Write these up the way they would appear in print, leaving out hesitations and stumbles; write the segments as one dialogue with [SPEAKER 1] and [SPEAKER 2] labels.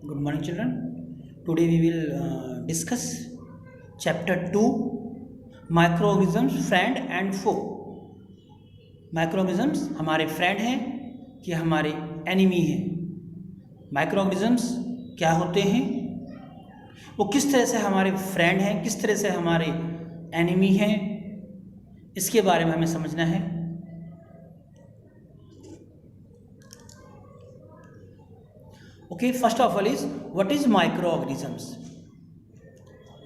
[SPEAKER 1] Good morning, children. Today we will discuss chapter 2 Microorganisms Friend and Foe. Microorganisms हमारे friend हैं कि हमारे enemy हैं. माइक्रोऑर्गेनिजम्स क्या होते हैं, वो किस तरह से हमारे फ्रेंड हैं, किस तरह से हमारे एनिमी हैं, इसके बारे में हमें समझना है. Okay, first of all is what is microorganisms?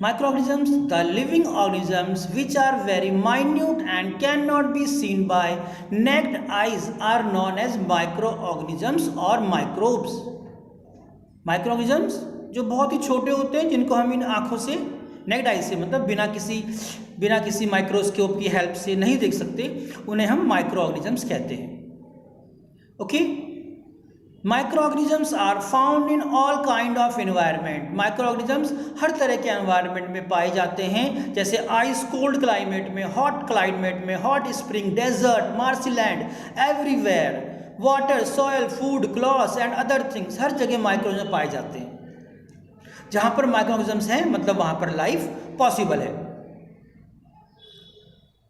[SPEAKER 1] Microorganisms, the living organisms which are very minute and cannot be seen by naked eyes, are known as microorganisms or microbes. Microorganisms जो बहुत ही छोटे होते हैं, जिनको हम इन आँखों से नेक्ड आई से मतलब बिना किसी माइक्रोस्कोप की हेल्प से नहीं देख सकते, उन्हें हम माइक्रोऑर्गेनिजम्स कहते हैं. Okay, microorganisms are found in all kind of environment. Microorganisms हर तरह के एनवायरनमेंट में पाए जाते हैं, जैसे आइस कोल्ड क्लाइमेट में, हॉट क्लाइमेट में, hot spring, desert, marshland, everywhere, water, soil, food, clothes and other things. हर जगह माइक्रोऑर्गेनिज्म पाए जाते हैं. जहाँ पर माइक्रोऑर्गेनिजम्स हैं मतलब वहाँ पर लाइफ पॉसिबल है.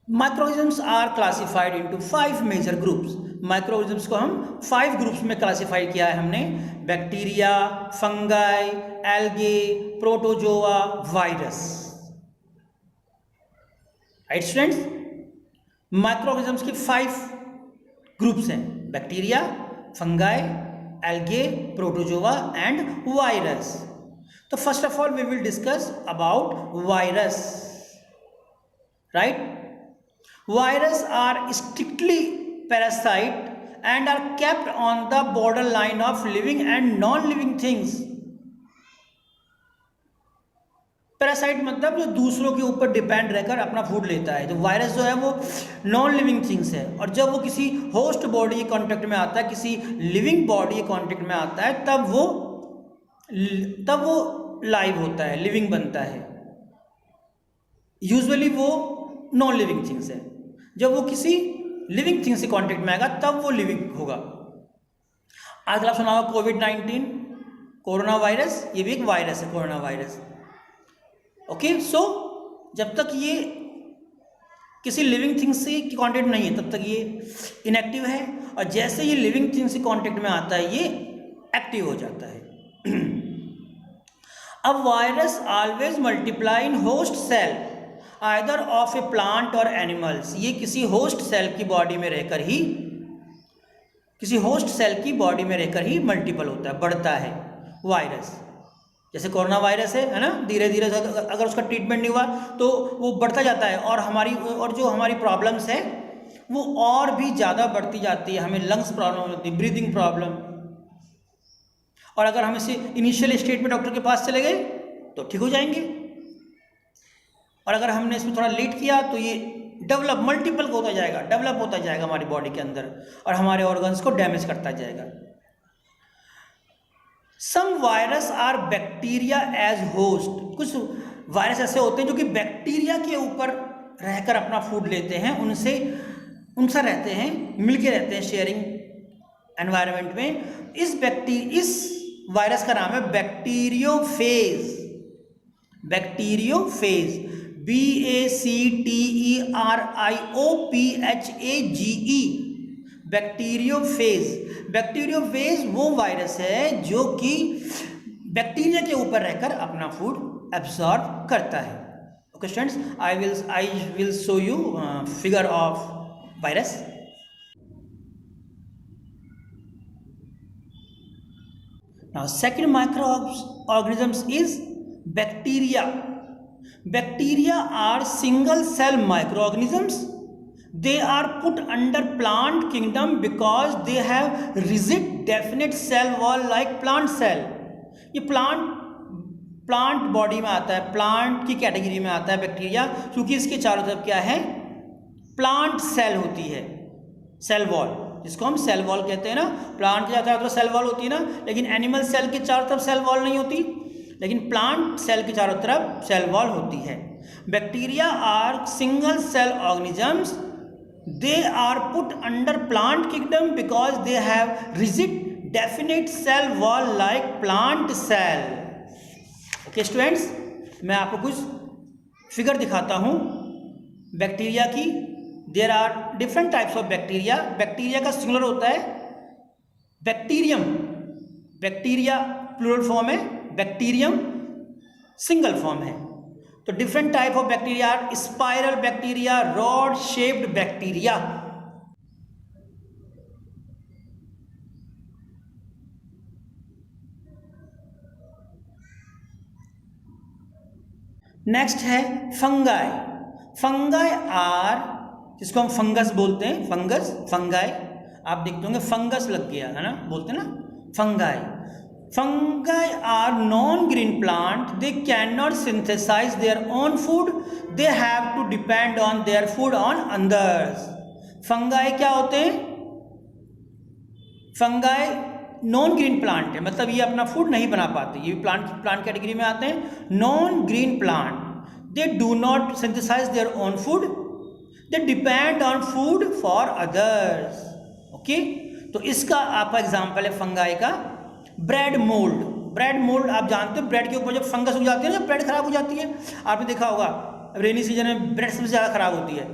[SPEAKER 1] Microorganisms are classified into 5 major groups. Microorganisms को हम 5 ग्रुप्स में क्लासिफाई किया है हमने. Bacteria, fungi, algae, protozoa, virus. Right students, microorganisms के 5 ग्रुप्स हैं: bacteria, fungi, algae, protozoa and virus. तो first of all we will discuss about virus. Right, viruses are strictly parasite and are kept on the borderline of living and non-living things. Parasite मतलब जो दूसरों के ऊपर depend रहकर अपना food लेता है. तो वायरस जो है वो नॉन लिविंग थिंग्स है, और जब वो किसी होस्ट बॉडी के कांटेक्ट में आता है, किसी लिविंग बॉडी के कांटेक्ट में आता है, तब वो लाइव होता है, लिविंग बनता है. यूजुअली वो नॉन लिविंग थिंग्स है. जब वो किसी लिविंग थिंग से कांटेक्ट में आएगा तब वो लिविंग होगा. आजकल आप सुना होगा कोविड-19, कोरोना वायरस. ये भी एक वायरस है, कोरोना वायरस. ओके, सो जब तक ये किसी लिविंग थिंग से कांटेक्ट नहीं है तब तक ये इनएक्टिव है, और जैसे ये लिविंग थिंग से कांटेक्ट में आता है ये एक्टिव हो जाता है. अब virus always multiply in host cell either of a plant और एनिमल्स. ये किसी होस्ट सेल की बॉडी में रहकर ही मल्टीपल होता है, बढ़ता है वायरस. जैसे कोरोना वायरस है ना, धीरे धीरे अगर उसका ट्रीटमेंट नहीं हुआ तो वो बढ़ता जाता है, और जो हमारी प्रॉब्लम्स है वो और भी ज़्यादा बढ़ती जाती है. हमें लंग्स प्रॉब्लम होती है, ब्रीदिंग प्रॉब्लम. और अगर हम इसे इनिशियल स्टेज में डॉक्टर के पास चले गए तो ठीक हो जाएंगे, और अगर हमने इसमें थोड़ा लेट किया तो ये मल्टीपल होता जाएगा हमारी बॉडी के अंदर, और हमारे ऑर्गन्स को डैमेज करता जाएगा. Some virus are bacteria as host. कुछ वायरस ऐसे होते हैं जो कि बैक्टीरिया के ऊपर रहकर अपना फूड लेते हैं, उनसे रहते हैं, मिलके रहते हैं, शेयरिंग एनवायरनमेंट में. इस वायरस का नाम है बैक्टीरियोफेज. BACTERIOPHAGE, बैक्टीरियोफेज वो वायरस है जो कि बैक्टीरिया के ऊपर रहकर अपना फूड एब्जॉर्ब करता है. Okay students, I will show you figure of virus. Now second microorganisms is bacteria. Bacteria are single cell microorganisms. They are put under plant kingdom because they have rigid definite cell wall like plant cell. ये plant body में आता है, plant की category में आता है bacteria, क्योंकि इसके चारों तरफ क्या है, प्लांट सेल होती है, सेल वॉल, जिसको हम सेल वॉल कहते हैं ना. प्लांट के चारों तरफ सेल वॉल होती है ना, लेकिन एनिमल सेल के चारों तरफ सेल वॉल नहीं होती, लेकिन प्लांट सेल के चारों तरफ सेल वॉल होती है. Bacteria are single cell organisms. They are put under plant kingdom because they have rigid definite cell wall like plant cell. Okay students, मैं आपको कुछ फिगर दिखाता हूँ बैक्टीरिया की। There are different types of bacteria. Bacteria का singular होता है bacterium, bacteria plural form है, बैक्टीरियम सिंगल फॉर्म है। तो different type of bacteria are spiral bacteria, rod shaped bacteria. Next है फंगाई। फंगाई आर, जिसको हम फंगस बोलते हैं, फंगस, फंगाई। आप देखते होंगे फंगस लग गया है ना, बोलते हैं ना fungi. Fungi are non green plant, they can not synthesize their own food, they have to depend on their food on others. Fungi क्या होते हैं? फंगाई नॉन ग्रीन प्लांट है, मतलब ये अपना फूड नहीं बना पाते, ये प्लांट कैटेगरी में आते हैं। Non green plant, they do not synthesize their own food, they depend on food for others. Okay, तो इसका आपका एग्जांपल है फंगाई का ब्रेड मोल्ड। ब्रेड मोल्ड आप जानते हो, ब्रेड के ऊपर जब फंगस उग जाती है ना, जब ब्रेड खराब हो जाती है, आपने देखा होगा रेनी सीजन में ब्रेड सबसे ज़्यादा खराब होती है,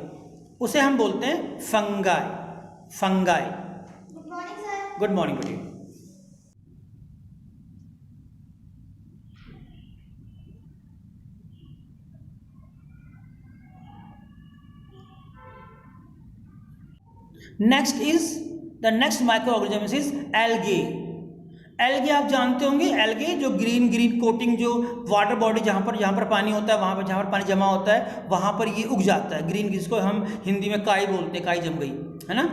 [SPEAKER 1] उसे हम बोलते हैं fungi. Fungi. Good morning sir. Good morning बेटी। Next is the next micro organism is algae. Algae आप जानते होंगे, एल्गे जो ग्रीन ग्रीन कोटिंग, जो वाटर बॉडी जहाँ पर पानी होता है, वहाँ पर जहाँ पर पानी जमा होता है वहाँ पर ये उग जाता है ग्रीन, जिसको हम हिंदी में काई बोलते हैं, काई जम गई है ना।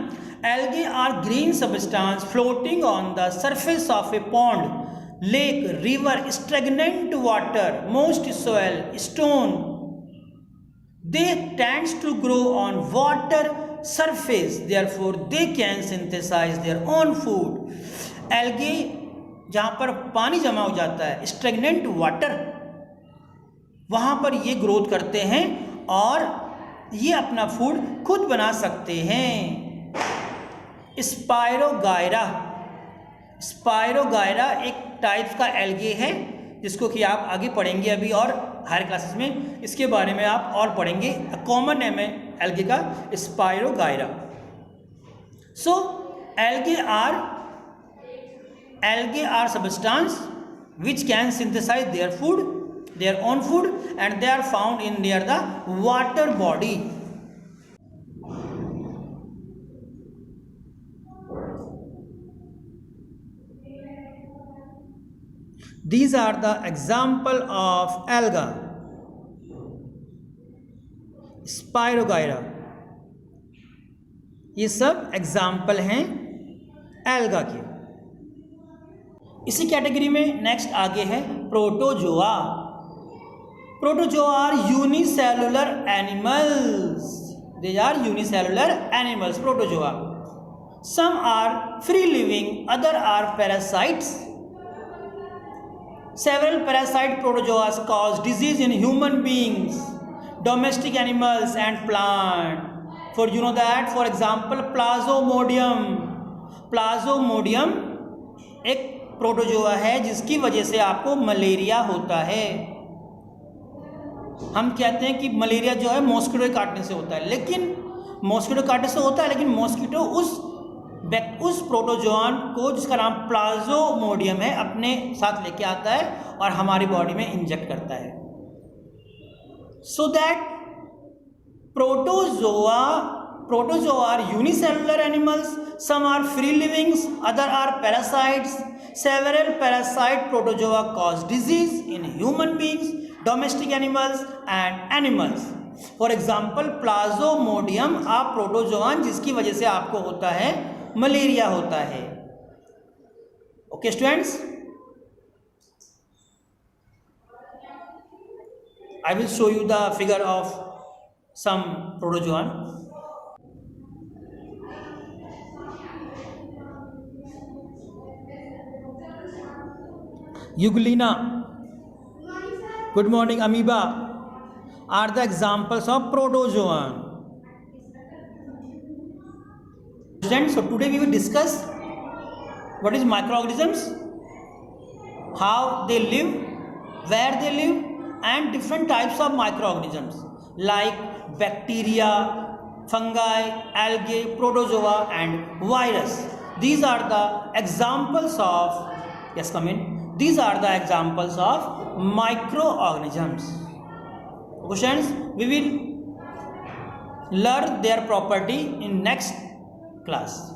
[SPEAKER 1] Algae are green substance floating on the surface of a pond, lake, river, stagnant water, most soil, stone. They tends to grow on water surface, therefore they can synthesize their own food. Algae जहाँ पर पानी जमा हो जाता है, stagnant water, वहाँ पर ये ग्रोथ करते हैं और ये अपना फूड खुद बना सकते हैं। स्पायरोगायरा। स्पायरोगायरा एक टाइप का एल्गे है जिसको कि आप आगे पढ़ेंगे अभी, और हायर क्लासेस में इसके बारे में आप और पढ़ेंगे। कॉमन नेम है एल्गे का spirogyra. So algae are substance which can synthesize their food, their own food, and they are found in near the water body. These are the example of alga, spirogyra. ये सब example हैं alga के। इसी category में next आगे है protozoa. Protozoa are unicellular animals, they are unicellular animals protozoa. Some are free living, other are parasites. Several parasite protozoas cause disease in human beings, domestic animals and plant. For you know that, for example, Plasmodium. Plasmodium एक protozoa है जिसकी वजह से आपको malaria होता है। हम कहते हैं कि मलेरिया जो है मॉस्किटो के काटने से होता है, लेकिन मॉस्किटो काटने से होता है, लेकिन मॉस्किटो उस प्रोटोजोआन को जिसका नाम प्लाज्मोडियम है अपने साथ लेके आता है और हमारी बॉडी में इंजेक्ट करता है। So that protozoa are unicellular animals, some are free livings, other are parasites. Several parasite protozoa cause disease in human beings, domestic animals and animals. For example plasmodium आप प्रोटोजोआन जिसकी वजह से आपको होता है मलेरिया होता है। Okay students, I will show you the figure of some protozoan. Euglena, good morning, amoeba are the examples of protozoan. Students, so today we will discuss What is microorganisms? How they live, where they live, and different types of microorganisms like bacteria, fungi, algae, protozoa, and virus. These are the examples of, yes, come in. These are the examples of microorganisms. Questions? We will learn their property in next class.